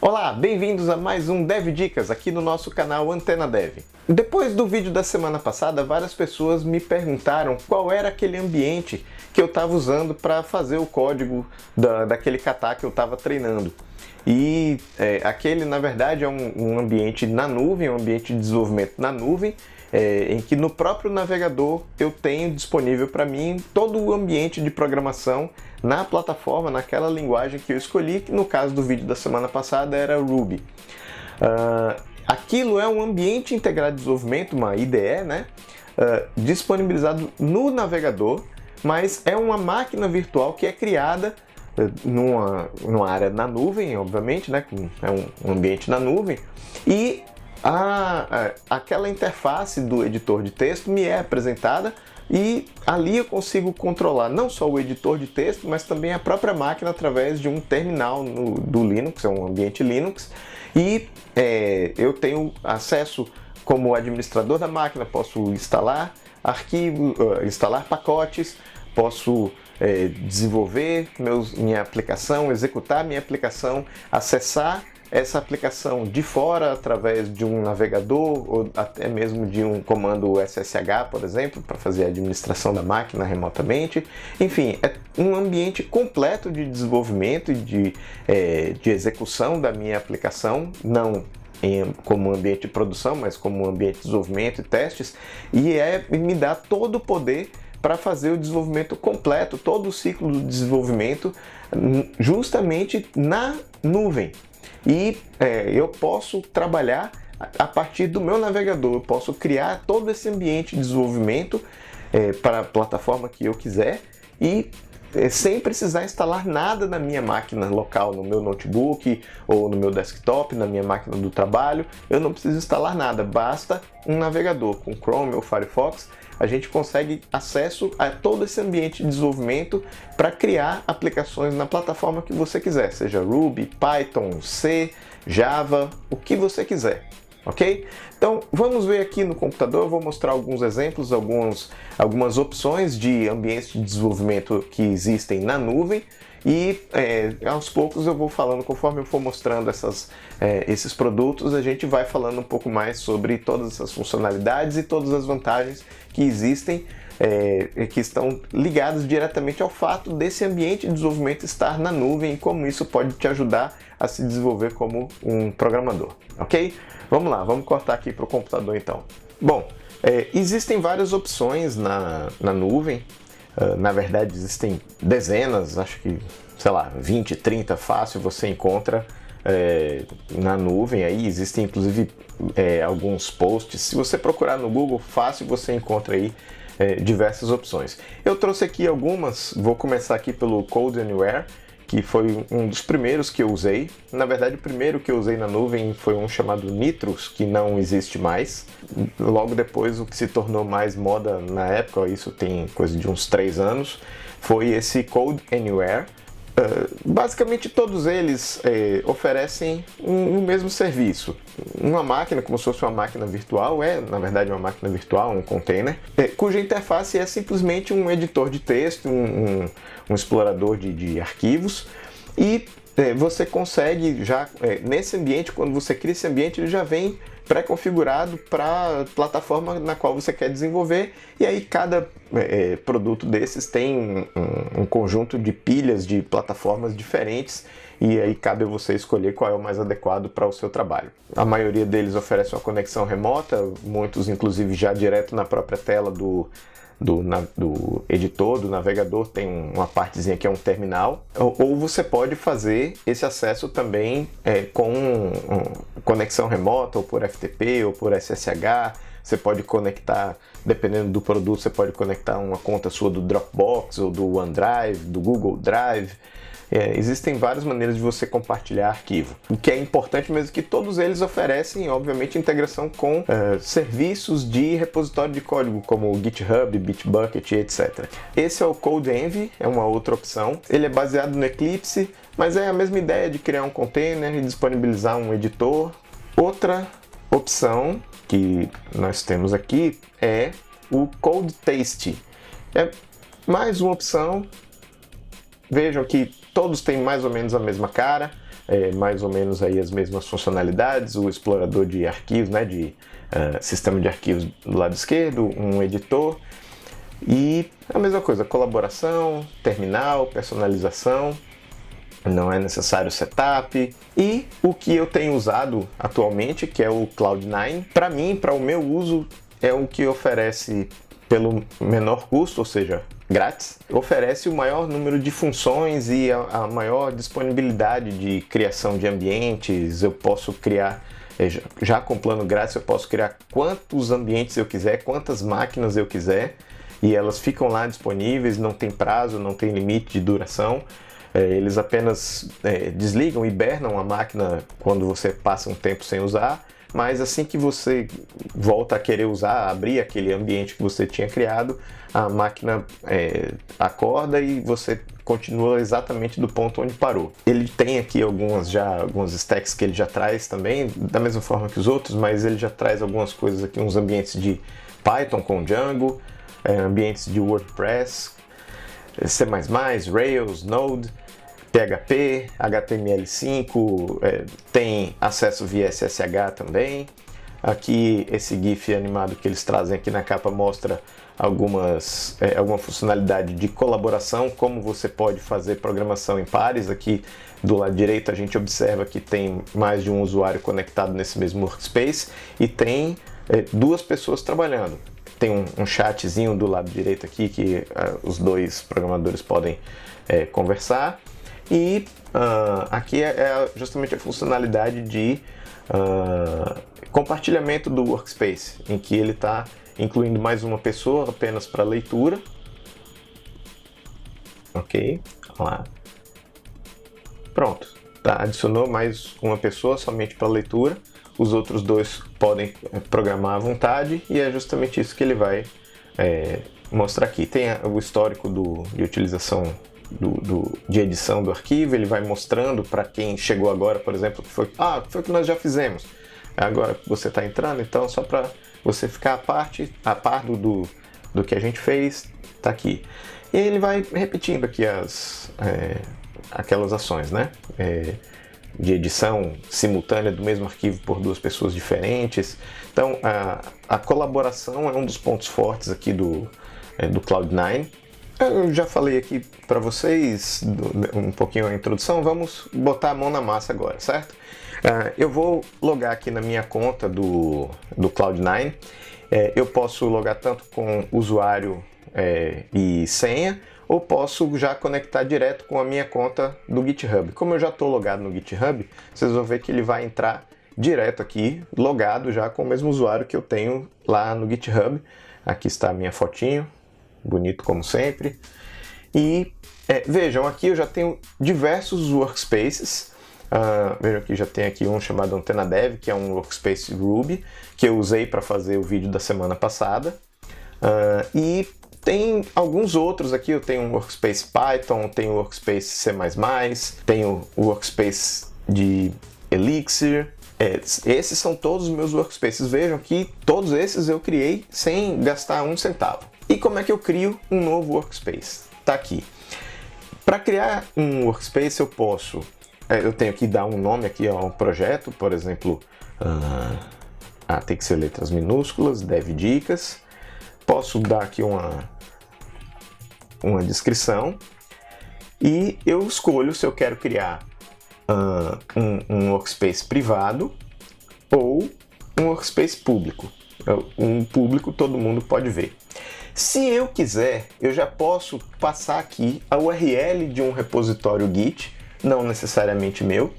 Olá, bem-vindos a mais um Dev Dicas aqui no nosso canal Antena Dev. Depois do vídeo da semana passada, várias pessoas me perguntaram qual era aquele ambiente que eu estava usando para fazer o código daquele kata que eu estava treinando. E aquele, na verdade, é um ambiente na nuvem, um ambiente de desenvolvimento na nuvem, em que no próprio navegador eu tenho disponível para mim todo o ambiente de programação na plataforma, naquela linguagem que eu escolhi, que no caso do vídeo da semana passada era Ruby. Aquilo é um ambiente integrado de desenvolvimento, uma IDE, né? Disponibilizado no navegador, mas é uma máquina virtual que é criada numa área na nuvem, obviamente, né? É um ambiente na nuvem, e aquela interface do editor de texto me é apresentada e ali eu consigo controlar não só o editor de texto, mas também a própria máquina através de um terminal do Linux, é um ambiente Linux, e eu tenho acesso como administrador da máquina, posso instalar arquivos, instalar pacotes, posso desenvolver minha aplicação, executar minha aplicação, acessar essa aplicação de fora através de um navegador ou até mesmo de um comando SSH, por exemplo, para fazer a administração da máquina remotamente. Enfim, é um ambiente completo de desenvolvimento e de execução da minha aplicação, não como ambiente de produção, mas como ambiente de desenvolvimento e testes, e me dá todo o poder para fazer o desenvolvimento completo, todo o ciclo do desenvolvimento justamente na nuvem. E eu posso trabalhar a partir do meu navegador, eu posso criar todo esse ambiente de desenvolvimento para a plataforma que eu quiser e sem precisar instalar nada na minha máquina local, no meu notebook ou no meu desktop, na minha máquina do trabalho. Eu não preciso instalar nada, basta um navegador. Com Chrome ou Firefox a gente consegue acesso a todo esse ambiente de desenvolvimento para criar aplicações na plataforma que você quiser, seja Ruby, Python, C, Java, o que você quiser, ok? Então vamos ver aqui no computador, eu vou mostrar alguns exemplos, algumas opções de ambientes de desenvolvimento que existem na nuvem e aos poucos eu vou falando, conforme eu for mostrando esses produtos, a gente vai falando um pouco mais sobre todas essas funcionalidades e todas as vantagens que existem, que estão ligadas diretamente ao fato desse ambiente de desenvolvimento estar na nuvem e como isso pode te ajudar a se desenvolver como um programador, ok? Vamos lá, vamos cortar aqui para o computador então. Bom, existem várias opções na nuvem. Na verdade existem dezenas, acho que, sei lá, 20, 30 fácil você encontra na nuvem. Aí existem inclusive alguns posts, se você procurar no Google, fácil você encontra aí diversas opções. Eu trouxe aqui algumas, vou começar aqui pelo Code Anywhere, que foi um dos primeiros que eu usei. Na verdade, o primeiro que eu usei na nuvem foi um chamado Nitrus, que não existe mais. Logo depois, o que se tornou mais moda na época, isso tem coisa de uns 3 anos, foi esse Code Anywhere. Basicamente, todos eles oferecem o mesmo serviço. Uma máquina, como se fosse uma máquina virtual, na verdade uma máquina virtual, um container, cuja interface é simplesmente um editor de texto, um explorador de arquivos, e você consegue já, nesse ambiente, quando você cria esse ambiente, ele já vem pré-configurado para a plataforma na qual você quer desenvolver, e aí cada produto desses tem um conjunto de pilhas de plataformas diferentes, e aí cabe a você escolher qual é o mais adequado para o seu trabalho. A maioria deles oferece uma conexão remota, muitos inclusive já direto na própria tela do editor, do navegador, tem uma partezinha que é um terminal, ou você pode fazer esse acesso também com conexão remota, ou por FTP, ou por SSH. Você pode conectar, dependendo do produto, você pode conectar uma conta sua do Dropbox, ou do OneDrive, do Google Drive. Existem várias maneiras de você compartilhar arquivo. O que é importante mesmo é que todos eles oferecem, obviamente, integração com serviços de repositório de código, como o GitHub, Bitbucket, etc. Esse é o CodeEnvy, é uma outra opção. Ele é baseado no Eclipse, mas é a mesma ideia de criar um container e disponibilizar um editor. Outra opção que nós temos aqui é o CodeTaste. É mais uma opção. Vejam que todos têm mais ou menos a mesma cara, mais ou menos aí as mesmas funcionalidades, o explorador de arquivos, né, de sistema de arquivos do lado esquerdo, um editor e a mesma coisa, colaboração, terminal, personalização, não é necessário setup. E o que eu tenho usado atualmente, que é o Cloud9, para mim, para o meu uso, é o que oferece pelo menor custo, ou seja, grátis, oferece o maior número de funções e a maior disponibilidade de criação de ambientes. Eu posso criar, já com plano grátis, eu posso criar quantos ambientes eu quiser, quantas máquinas eu quiser, e elas ficam lá disponíveis, não tem prazo, não tem limite de duração. Eles apenas desligam, hibernam a máquina quando você passa um tempo sem usar, mas assim que você volta a querer usar, abrir aquele ambiente que você tinha criado, a máquina acorda e você continua exatamente do ponto onde parou. Ele tem aqui alguns stacks que ele já traz também, da mesma forma que os outros, mas ele já traz algumas coisas aqui, uns ambientes de Python com Django, ambientes de WordPress, C++, Rails, Node, PHP, HTML5, tem acesso via SSH também. Aqui esse GIF animado que eles trazem aqui na capa mostra alguma funcionalidade de colaboração, como você pode fazer programação em pares. Aqui do lado direito a gente observa que tem mais de um usuário conectado nesse mesmo workspace e tem duas pessoas trabalhando. Tem um chatzinho do lado direito aqui que os dois programadores podem conversar. E aqui é justamente a funcionalidade de compartilhamento do workspace, em que ele está incluindo mais uma pessoa apenas para leitura. Ok, lá. Pronto, tá, adicionou mais uma pessoa somente para leitura. Os outros dois podem programar à vontade e é justamente isso que ele vai mostrar aqui. Tem o histórico de utilização de edição do arquivo, ele vai mostrando para quem chegou agora, por exemplo, que foi o que nós já fizemos. Agora você está entrando, então só para você ficar a par do que a gente fez, está aqui. E ele vai repetindo aqui aquelas ações, né? De edição simultânea do mesmo arquivo por duas pessoas diferentes. Então a colaboração é um dos pontos fortes aqui do Cloud9. Eu já falei aqui para vocês um pouquinho a introdução, vamos botar a mão na massa agora, certo? Eu vou logar aqui na minha conta do Cloud9. Eu posso logar tanto com usuário e senha, ou posso já conectar direto com a minha conta do GitHub. Como eu já estou logado no GitHub, vocês vão ver que ele vai entrar direto aqui, logado já com o mesmo usuário que eu tenho lá no GitHub. Aqui está a minha fotinho, bonito como sempre. E vejam, aqui eu já tenho diversos workspaces. Vejam que já tem aqui um chamado Antena Dev, que é um workspace Ruby, que eu usei para fazer o vídeo da semana passada. E tem alguns outros aqui, eu tenho um workspace Python, tenho um workspace C++, tenho o workspace de Elixir. Esses são todos os meus workspaces. Vejam que todos esses eu criei sem gastar um centavo. E como é que eu crio um novo workspace? Tá aqui. Para criar um workspace eu tenho que dar um nome aqui a um projeto, por exemplo, tem que ser letras minúsculas, Dev Dicas. Posso dar aqui uma descrição e eu escolho se eu quero criar um workspace privado ou um workspace público. Um público todo mundo pode ver. Se eu quiser, eu já posso passar aqui a URL de um repositório Git, não necessariamente meu,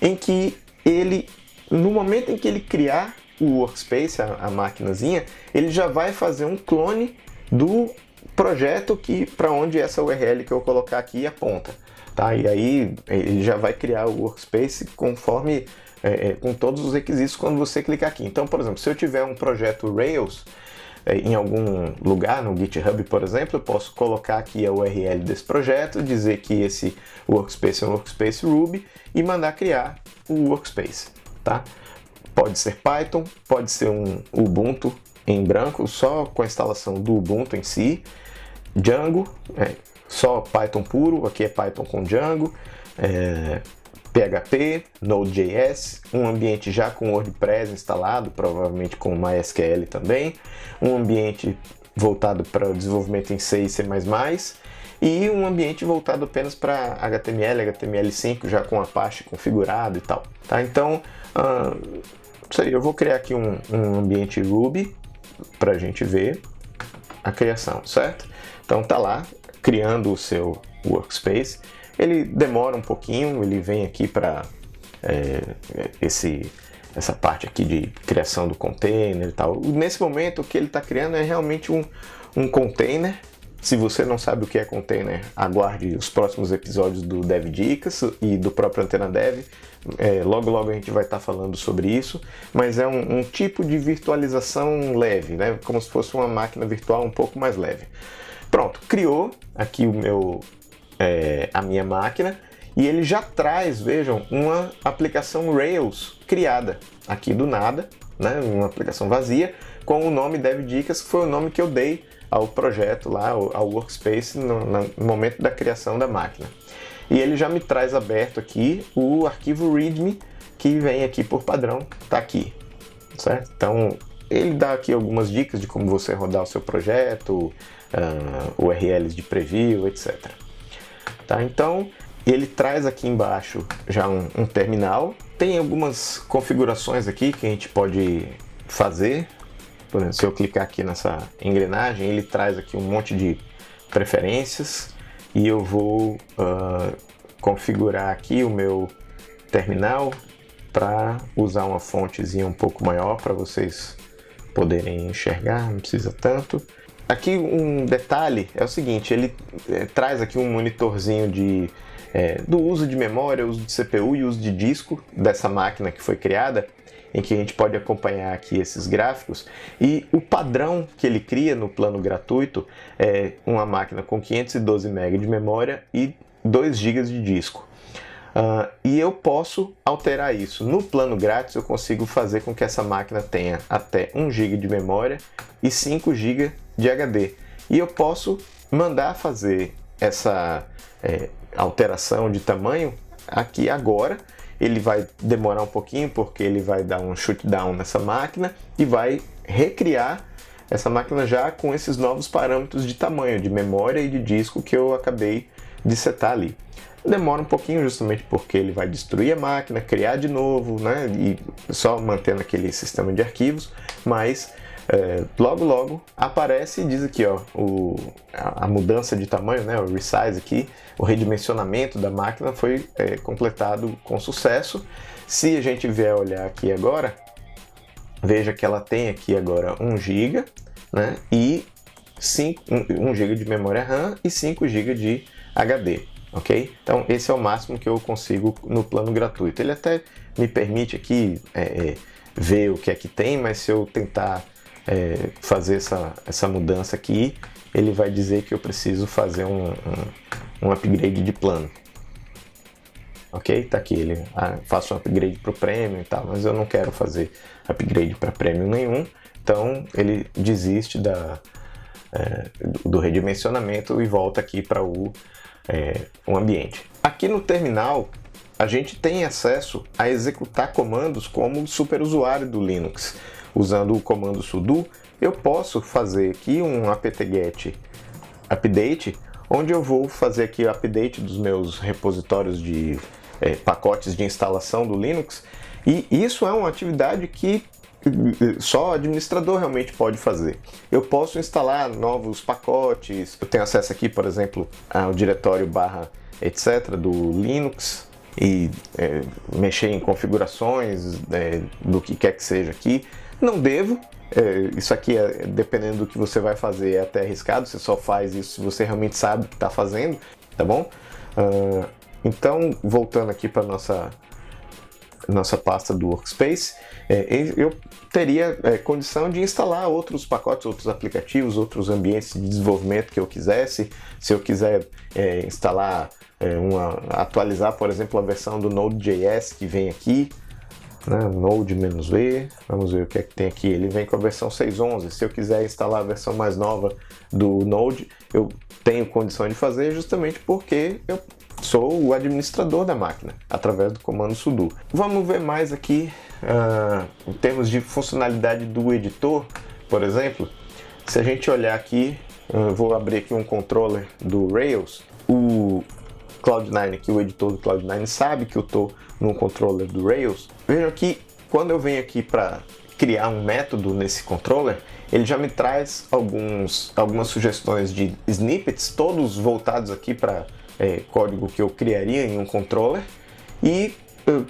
em que ele, no momento em que ele criar o workspace, a maquinazinha, ele já vai fazer um clone do projeto para onde essa URL que eu colocar aqui aponta. Tá? E aí ele já vai criar o workspace conforme com todos os requisitos quando você clicar aqui. Então, por exemplo, se eu tiver um projeto Rails em algum lugar, no GitHub, por exemplo, eu posso colocar aqui a URL desse projeto, dizer que esse workspace é um workspace Ruby e mandar criar o workspace. Tá? Pode ser Python, pode ser um Ubuntu em branco, só com a instalação do Ubuntu em si. Django, só Python puro, aqui é Python com Django. PHP, Node.js, um ambiente já com WordPress instalado, provavelmente com MySQL também, um ambiente voltado para o desenvolvimento em C e C++, e um ambiente voltado apenas para HTML, HTML5, já com Apache configurado e tal. Tá? Então, isso aí, eu vou criar aqui um ambiente Ruby para a gente ver a criação, certo? Então tá lá, criando o seu workspace. Ele demora um pouquinho, ele vem aqui para essa parte aqui de criação do container e tal. Nesse momento, o que ele está criando é realmente um container. Se você não sabe o que é container, aguarde os próximos episódios do Dev Dicas e do próprio Antena Dev. Logo a gente vai estar falando sobre isso, mas é um tipo de virtualização leve, né? Como se fosse uma máquina virtual um pouco mais leve. Pronto, criou aqui a minha máquina e ele já traz, vejam, uma aplicação Rails criada aqui do nada, né? Uma aplicação vazia com o nome Dev Dicas, que foi o nome que eu dei ao projeto lá, ao workspace no momento da criação da máquina. E ele já me traz aberto aqui o arquivo README que vem aqui por padrão, tá aqui, certo? Então ele dá aqui algumas dicas de como você rodar o seu projeto, URLs de preview, etc. Tá? Então ele traz aqui embaixo já um terminal, tem algumas configurações aqui que a gente pode fazer. Por exemplo, se eu clicar aqui nessa engrenagem, ele traz aqui um monte de preferências e eu vou configurar aqui o meu terminal para usar uma fontezinha um pouco maior para vocês poderem enxergar, não precisa tanto. Aqui um detalhe é o seguinte, ele traz aqui um monitorzinho do uso de memória, uso de CPU e uso de disco dessa máquina que foi criada, em que a gente pode acompanhar aqui esses gráficos, e o padrão que ele cria no plano gratuito é uma máquina com 512 MB de memória e 2 GB de disco. E eu posso alterar isso. No plano grátis eu consigo fazer com que essa máquina tenha até 1 GB de memória e 5 GB de HD. E eu posso mandar fazer essa alteração de tamanho aqui agora. Ele vai demorar um pouquinho porque ele vai dar um shutdown nessa máquina e vai recriar essa máquina já com esses novos parâmetros de tamanho, de memória e de disco que eu acabei de setar ali. Demora um pouquinho justamente porque ele vai destruir a máquina, criar de novo, né? E só mantendo aquele sistema de arquivos, mas logo aparece e diz aqui, ó, a mudança de tamanho, né? O resize aqui, o redimensionamento da máquina foi completado com sucesso. Se a gente vier olhar aqui agora, veja que ela tem aqui agora 1 GB, né? E 1 GB de memória RAM e 5 GB de HD. Ok? Então esse é o máximo que eu consigo no plano gratuito. Ele até me permite aqui ver o que é que tem, mas se eu tentar fazer essa mudança aqui, ele vai dizer que eu preciso fazer um upgrade de plano. Ok? Tá aqui, ele faça um upgrade para o Premium e tal, mas eu não quero fazer upgrade para Premium nenhum, então ele desiste do redimensionamento e volta aqui para o ambiente. Aqui no terminal a gente tem acesso a executar comandos como superusuário do Linux. Usando o comando sudo, eu posso fazer aqui um apt-get update, onde eu vou fazer aqui o update dos meus repositórios de pacotes de instalação do Linux, e isso é uma atividade que só o administrador realmente pode fazer. Eu posso instalar novos pacotes, eu tenho acesso aqui, por exemplo, ao diretório / etc. do Linux e mexer em configurações do que quer que seja aqui. Não devo, isso aqui, dependendo do que você vai fazer, é até arriscado, você só faz isso se você realmente sabe o que está fazendo, tá bom? Então, voltando aqui para nossa pasta do Workspace, eu teria condição de instalar outros pacotes, outros aplicativos, outros ambientes de desenvolvimento que eu quisesse. Se eu quiser instalar, atualizar, por exemplo, a versão do Node.js que vem aqui, né, Node-V, vamos ver o que é que tem aqui. Ele vem com a versão 6.11. Se eu quiser instalar a versão mais nova do Node, eu tenho condição de fazer, justamente porque eu sou o administrador da máquina, através do comando sudo. Vamos ver mais aqui, em termos de funcionalidade do editor, por exemplo. Se a gente olhar aqui, eu vou abrir aqui um controller do Rails. O Cloud9 aqui, o editor do Cloud9, sabe que eu estou num controller do Rails. Vejam que quando eu venho aqui para criar um método nesse controller, ele já me traz algumas sugestões de snippets, todos voltados aqui para código que eu criaria em um controller. E,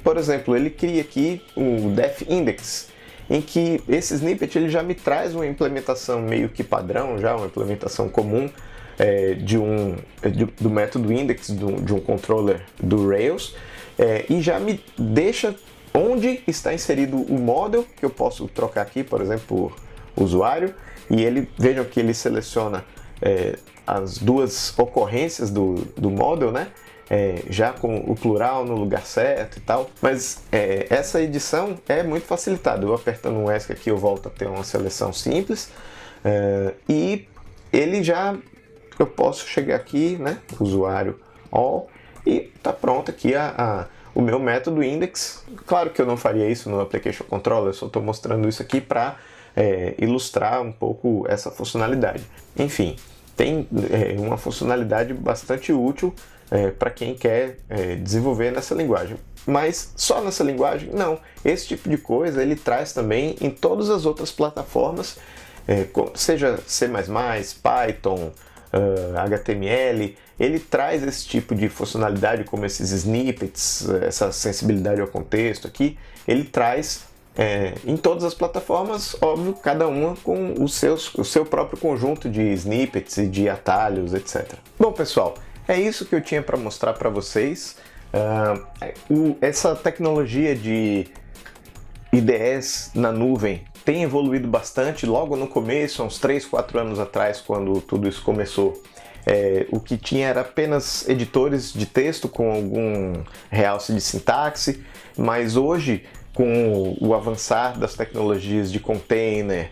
por exemplo, ele cria aqui o def index, em que esse snippet ele já me traz uma implementação meio que padrão, já uma implementação comum do método index de um controller do Rails, e já me deixa onde está inserido o model, que eu posso trocar aqui, por exemplo, por usuário, e vejam que ele seleciona as duas ocorrências do model, né? Já com o plural no lugar certo e tal, mas essa edição é muito facilitada. Eu apertando um ESC aqui eu volto a ter uma seleção simples, e eu posso chegar aqui, né? Usuário all, e tá pronto aqui o meu método index. Claro que eu não faria isso no Application Controller, eu só estou mostrando isso aqui para ilustrar um pouco essa funcionalidade. Enfim, tem uma funcionalidade bastante útil para quem quer desenvolver nessa linguagem. Mas só nessa linguagem? Não. Esse tipo de coisa ele traz também em todas as outras plataformas, seja C++, Python, HTML, ele traz esse tipo de funcionalidade como esses snippets, essa sensibilidade ao contexto aqui, ele traz em todas as plataformas, óbvio, cada uma com o seu próprio conjunto de snippets e de atalhos, etc. Bom, pessoal, é isso que eu tinha para mostrar para vocês. Essa tecnologia de IDEs na nuvem tem evoluído bastante. Logo no começo, uns 3, 4 anos atrás, quando tudo isso começou, o que tinha era apenas editores de texto com algum realce de sintaxe, mas hoje, com o avançar das tecnologias de container,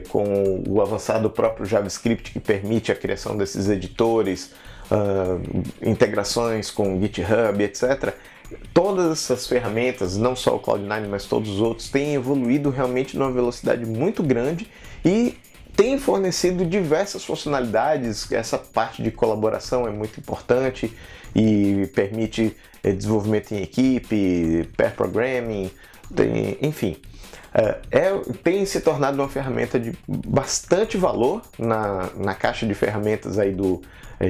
com o avançar do próprio JavaScript que permite a criação desses editores, integrações com GitHub, etc., todas essas ferramentas, não só o Cloud9, mas todos os outros, têm evoluído realmente numa velocidade muito grande e têm fornecido diversas funcionalidades. Essa parte de colaboração é muito importante e permite desenvolvimento em equipe, pair programming, enfim. Tem se tornado uma ferramenta de bastante valor na caixa de ferramentas aí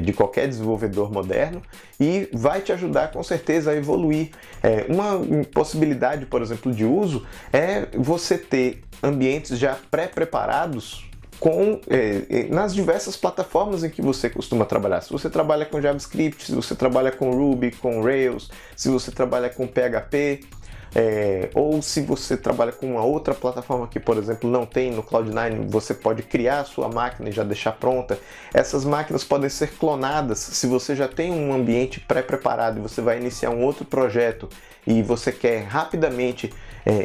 de qualquer desenvolvedor moderno e vai te ajudar com certeza a evoluir. Uma possibilidade, por exemplo, de uso é você ter ambientes já pré-preparados nas diversas plataformas em que você costuma trabalhar. Se você trabalha com JavaScript, se você trabalha com Ruby, com Rails, se você trabalha com PHP, ou se você trabalha com uma outra plataforma que, por exemplo, não tem no Cloud9, você pode criar a sua máquina e já deixar pronta. Essas máquinas podem ser clonadas. Se você já tem um ambiente pré-preparado e você vai iniciar um outro projeto e você quer rapidamente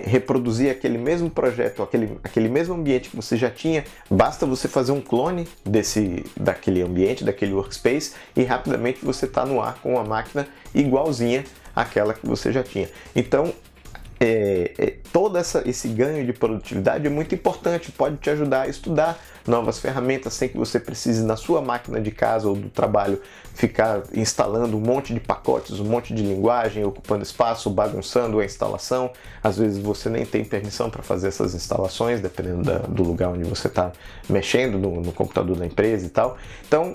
reproduzir aquele mesmo projeto, aquele mesmo ambiente que você já tinha, basta você fazer um clone daquele ambiente, daquele workspace, e rapidamente você está no ar com uma máquina igualzinha àquela que você já tinha. Então, todo esse ganho de produtividade é muito importante, pode te ajudar a estudar novas ferramentas sem que você precise, na sua máquina de casa ou do trabalho, ficar instalando um monte de pacotes, um monte de linguagem, ocupando espaço, bagunçando a instalação. Às vezes você nem tem permissão para fazer essas instalações, dependendo do lugar onde você está mexendo, no computador da empresa e tal. Então,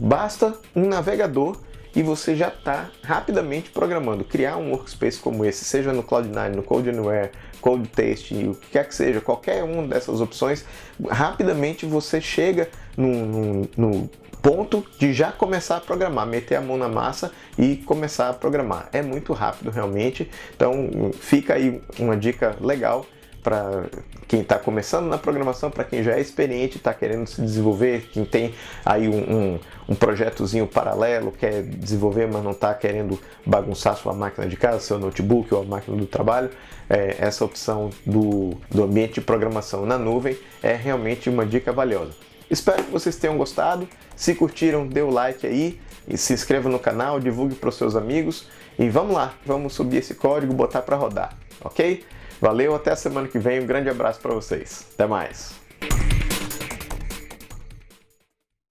basta um navegador e você já está rapidamente programando. Criar um workspace como esse, seja no Cloud9, no CodeAnywhere, CodeTaste, o que quer que seja, qualquer uma dessas opções, rapidamente você chega no ponto de já começar a programar, meter a mão na massa e começar a programar. É muito rápido realmente, então fica aí uma dica legal para quem está começando na programação, para quem já é experiente, está querendo se desenvolver, quem tem aí um projetozinho paralelo, quer desenvolver, mas não está querendo bagunçar sua máquina de casa, seu notebook ou a máquina do trabalho. Essa opção do ambiente de programação na nuvem é realmente uma dica valiosa. Espero que vocês tenham gostado. Se curtiram, dê o like aí e se inscreva no canal, divulgue para os seus amigos e vamos lá, vamos subir esse código, botar para rodar, ok? Valeu, até a semana que vem, um grande abraço para vocês. Até mais!